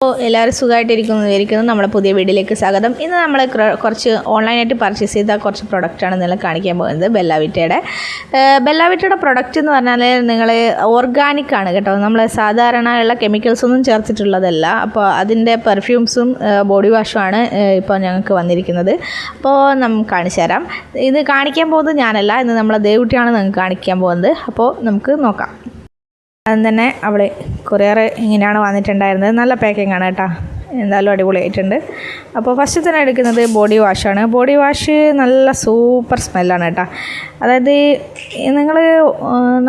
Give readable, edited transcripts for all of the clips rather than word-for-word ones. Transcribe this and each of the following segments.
എല്ലാവരും സുഖമായിട്ടിരിക്കുന്നു. നമ്മളെ പുതിയ വീഡിയോയിലേക്ക് സ്വാഗതം. ഇന്ന് നമ്മൾ കുറച്ച് ഓൺലൈനായിട്ട് പർച്ചേസ് ചെയ്ത കുറച്ച് പ്രൊഡക്റ്റാണ് നിങ്ങൾ കാണിക്കാൻ പോകുന്നത്. ബെല്ലാവിറ്റയുടെ പ്രൊഡക്റ്റ് എന്ന് പറഞ്ഞാൽ നിങ്ങൾ ഓർഗാനിക് ആണ് കേട്ടോ. നമ്മൾ സാധാരണ ഉള്ള കെമിക്കൽസൊന്നും ചേർത്തിട്ടുള്ളതല്ല. അപ്പോൾ അതിൻ്റെ പെർഫ്യൂംസും ബോഡി വാഷുമാണ് ഇപ്പോൾ ഞങ്ങൾക്ക് വന്നിരിക്കുന്നത്. അപ്പോൾ നമുക്ക് കാണിച്ചു തരാം. ഇത് കാണിക്കാൻ പോകുന്നത് ഞാനല്ല, ഇന്ന് നമ്മളെ ദേവുട്ടിയാണ് നിങ്ങൾക്ക് കാണിക്കാൻ പോകുന്നത്. അപ്പോൾ നമുക്ക് നോക്കാം. അതും തന്നെ അവൾ കൊറിയർ ഇങ്ങനെയാണ് വന്നിട്ടുണ്ടായിരുന്നത്. നല്ല പാക്കിംഗ് ആണ് കേട്ടോ, എന്തായാലും അടിപൊളിയായിട്ടുണ്ട്. അപ്പോൾ ഫസ്റ്റ് തന്നെ എടുക്കുന്നത് ബോഡി വാഷാണ്. ബോഡി വാഷ് നല്ല സൂപ്പർ സ്മെല്ലാണ് കേട്ടോ. അതായത്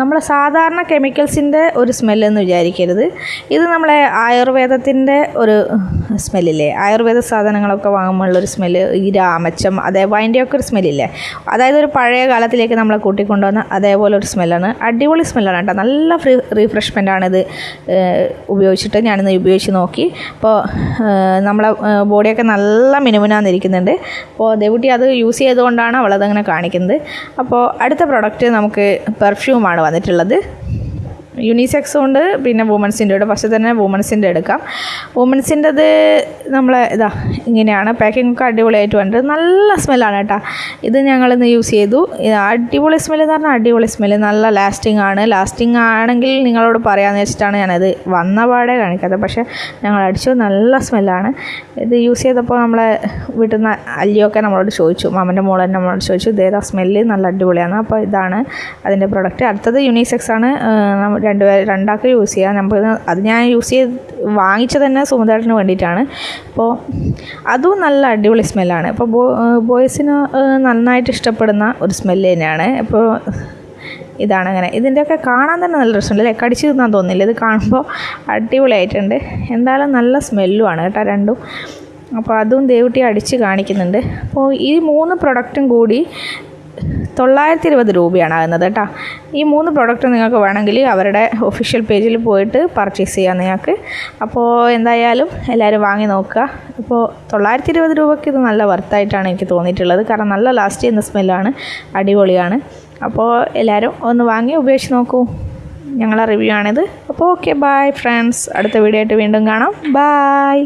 നമ്മൾ സാധാരണ കെമിക്കൽസിൻ്റെ ഒരു സ്മെല്ലെന്ന് വിചാരിക്കരുത്. ഇത് നമ്മളെ ആയുർവേദത്തിൻ്റെ ഒരു സ്മെല്ലില്ലേ, ആയുർവേദ സാധനങ്ങളൊക്കെ വാങ്ങുമ്പോഴുള്ളൊരു സ്മെല്ല്, ഈ രാമച്ചം അതേപോലെ അതിൻ്റെയൊക്കെ ഒരു സ്മെല്ലില്ലേ, അതായത് ഒരു പഴയ കാലത്തിലേക്ക് നമ്മളെ കൂട്ടിക്കൊണ്ടുവന്ന അതേപോലെ ഒരു സ്മെല്ലാണ്. അടിപൊളി സ്മെല്ലാണ് കേട്ടോ. നല്ല റീഫ്രഷ്മെൻ്റ് ആണിത് ഉപയോഗിച്ചിട്ട്. ഞാനിന്ന് ഉപയോഗിച്ച് നോക്കി. അപ്പോൾ നമ്മളെ ബോഡിയൊക്കെ നല്ല മിനുമിനാന്നിരിക്കുന്നുണ്ട്. അപ്പോൾ ദേവുട്ടി അത് യൂസ് ചെയ്തുകൊണ്ടാണ് അവളതങ്ങനെ കാണിക്കുന്നത്. അപ്പോൾ അടുത്ത പ്രൊഡക്റ്റ് നമുക്ക് പെർഫ്യൂമാണ് വന്നിട്ടുള്ളത്. യൂണിസെക്സും ഉണ്ട്, പിന്നെ വുമൻസിൻ്റെ ഉണ്ട്. ഫസ്റ്റ് തന്നെ വുമൻസിൻ്റെ എടുക്കാം. വുമൻസിൻ്റെത് നമ്മളെ ഇങ്ങനെയാണ്. പാക്കിംഗ് ഒക്കെ അടിപൊളിയായിട്ട് വന്നിട്ട് നല്ല സ്മെല്ലാണ് കേട്ടോ. ഇത് ഞങ്ങളിന്ന് യൂസ് ചെയ്തു. അടിപൊളി സ്മെല്ല് എന്ന് പറഞ്ഞാൽ അടിപൊളി സ്മെല്ല്, നല്ല ലാസ്റ്റിംഗ് ആണ്. ലാസ്റ്റിംഗ് ആണെങ്കിൽ നിങ്ങളോട് പറയാമെന്ന് വെച്ചിട്ടാണ് ഞാനത് വന്ന പാടെ കാണിക്കാത്തത്. പക്ഷേ ഞങ്ങൾ അടിച്ചു, നല്ല സ്മെല്ലാണ്. ഇത് യൂസ് ചെയ്തപ്പോൾ നമ്മളെ വീട്ടിൽ നിന്ന് അല്ലിയൊക്കെ നമ്മളോട് ചോദിച്ചു, മാമൻ്റെ മോൾ തന്നെ നമ്മളോട് ചോദിച്ചു ഇതേതാ സ്മെല്ല്, നല്ല അടിപൊളിയാണ്. അപ്പോൾ ഇതാണ് അതിൻ്റെ പ്രൊഡക്റ്റ്. അടുത്തത് യൂണിസെക്സ് ആണ്. രണ്ടാൾക്ക് യൂസ് ചെയ്യാം. അത് ഞാൻ യൂസ് ചെയ്ത് വാങ്ങിച്ചത് തന്നെ സുമതേട്ടന് വേണ്ടിയിട്ടാണ്. അപ്പോൾ അതും നല്ല അടിപൊളി സ്മെല്ലാണ്. അപ്പോൾ ബോയ്സിന് നന്നായിട്ട് ഇഷ്ടപ്പെടുന്ന ഒരു സ്മെല്ല് തന്നെയാണ്. അപ്പോൾ ഇതാണ് അങ്ങനെ. ഇതിൻ്റെയൊക്കെ കാണാൻ തന്നെ നല്ല രസമുണ്ടല്ലേ, കടിച്ചു തിന്നാൻ തോന്നില്ല. ഇത് കാണുമ്പോൾ അടിപൊളിയായിട്ടുണ്ട്. എന്തായാലും നല്ല സ്മെല്ലുമാണ് കേട്ടോ രണ്ടും. അപ്പോൾ അതും ദേവുട്ടി അടിച്ച് കാണിക്കുന്നുണ്ട്. അപ്പോൾ ഈ 3 പ്രൊഡക്റ്റും കൂടി 920 രൂപയാണ് ആകുന്നത് കേട്ടോ. ഈ 3 പ്രൊഡക്റ്റ് നിങ്ങൾക്ക് വേണമെങ്കിൽ അവരുടെ ഒഫീഷ്യൽ പേജിൽ പോയിട്ട് പർച്ചേസ് ചെയ്യാം നിങ്ങൾക്ക്. അപ്പോൾ എന്തായാലും എല്ലാവരും വാങ്ങി നോക്കുക. അപ്പോൾ 920 രൂപയ്ക്ക് ഇത് നല്ല വർത്തായിട്ടാണ് എനിക്ക് തോന്നിയിട്ടുള്ളത്. കാരണം നല്ല ലാസ്റ്റ് ചെയ്യുന്ന സ്മെല്ലാണ്, അടിപൊളിയാണ്. അപ്പോൾ എല്ലാവരും ഒന്ന് വാങ്ങി ഉപയോഗിച്ച് നോക്കൂ. ഞങ്ങളെ റിവ്യൂ ആണിത്. അപ്പോൾ ഓക്കെ, ബൈ ഫ്രണ്ട്സ്. അടുത്ത വീഡിയോ ആയിട്ട് വീണ്ടും കാണാം. ബൈ.